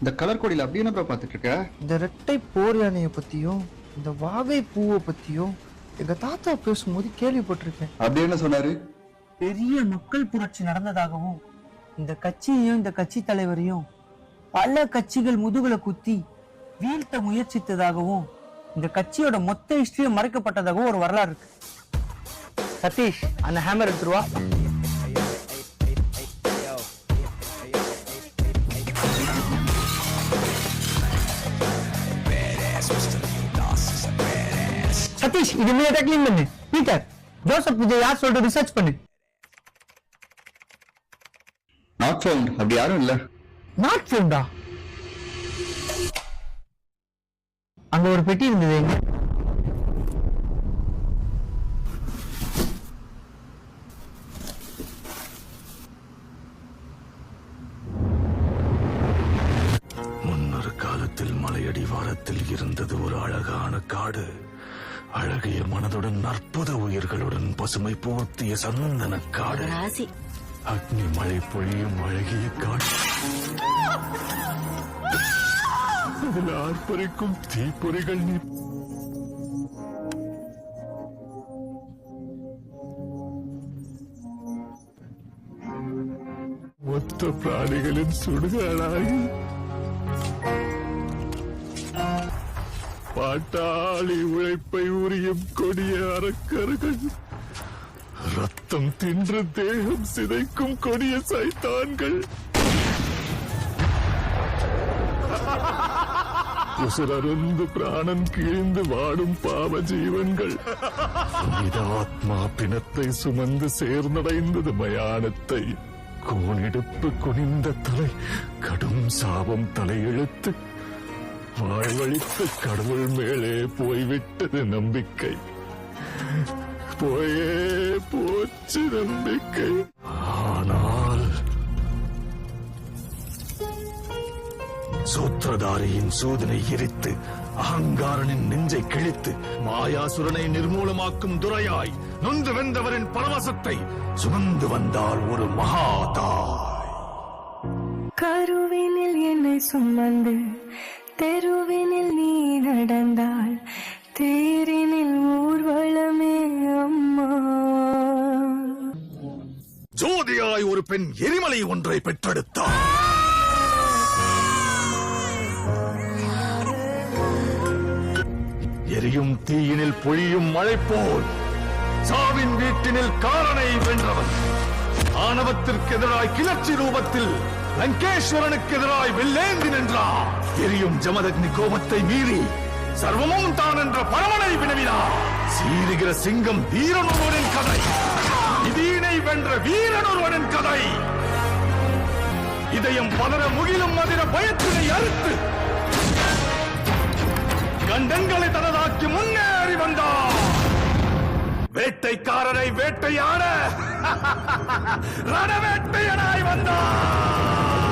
இந்த கலர் கோடியில அப்படி என்ன பார்த்துட்டு இருக்க? இந்த ரெட்டை போர் யானையை பத்தியும் இந்த வாகை பூவை பத்தியும் எங்க தாத்தா பேசும்போது கேள்விப்பட்டிருக்கேன். அப்படி என்ன சொன்னாரு? பெரிய மக்கள் புரட்சி நடந்ததாகவும் இந்த கட்சியையும் இந்த கட்சி தலைவரையும் பல கட்சிகள் முதுகுல குத்தி வீழ்த்த முயற்சித்ததாகவும் இந்த கட்சியோட மொத்த ஹிஸ்டரியும் மறைக்கப்பட்டதாகவும் ஒரு வரலாறு இருக்கு. சதீஷ், அந்த ஹேமர் எடுத்துருவா. சதீஷ், இது இமீடியட்டா க்ளீன் பண்ணு. பீட்டர், ஜோசப் விஜய் யார் சொல்லிட்டு ரிசர்ச் பண்ணு. Not found. அப்படி யாரும் இல்ல. நாட் ஃபவுண்டா? அங்க ஒரு பெட்டி இருந்தது. எங்க? முன்னொரு காலத்தில் மலையடிவாரத்தில் இருந்தது ஒரு அழகான காடு. அழகிய மனதுடன் அற்புத உயிர்களுடன் பசுமை போர்த்திய சந்தன காடு. அக்னி மழை பொழியும் அழகிய காடு. அதில் ஆர்ப்பரிக்கும் தீப்பொறிகள் மொத்த பிராணிகளின் சுடுகாடாகி பாட்டாளி உழைப்பை உரியும் கொடிய அரக்கர்கள், ரத்தம் தின்று தேகம் சிதைக்கும் கொடிய சைத்தான்கள், உசுரருந்து பிராணன் கிழிந்து வாடும் பாவ ஜீவன்கள், புனித ஆத்மா பிணத்தை சுமந்து சேர்ந்தடைந்தது மயானத்தை. கோணிடுப்பு குனிந்த தலை, கடும் சாபம் தலையெழுத்து, வாழ்வழித்து கடவுள் மேலே போய்விட்டது நம்பிக்கை. போயே போச்சு நம்பிக்கை. ஆனால் சூத்திரதாரியின் சூதனை எரித்து அகங்காரனின் நெஞ்சை கிழித்து மாயாசுரனை நிர்மூலமாக்கும் துரையாய் நொந்து வென்றவரின் பரவசத்தை சுமந்து வந்தால் ஒரு மகாதாய். கருவினில் என்னை சுமந்து தெருவினில் நீ நடந்தால் தேரினில் ஊர்வலமே அம்மா. ஜோதியாய் ஒரு பெண் எரிமலை ஒன்றை பெற்றெடுத்தார். எரியும் தீயினில் பொழியும் மழை போல் சாவின் வீட்டினில் காரனை வென்றவன். ஆணவத்திற்கு எதிராய் கிளர்ச்சி ரூபத்தில் லங்கேஸ்வரனுக்கு எதிராய் வெள்ளேந்தி நின்றார். எரியும் ஜமதக்னி கோபத்தை மீறி சர்வமும் தான் என்ற பரமனை வினவினார். சீருகிற சிங்கம் வீரனொருவனின் கதை, இதீனை வென்ற வீரனொருவனின் கதை. இதயம் பதற முகிலும் மதிர பயத்தினை அறுத்து கண்டங்களை தனதாக்கி முன்னேறி வந்தார். வேட்டைக்காரரை வேட்டையாட ரணவேட்டையனாய் வந்தார்.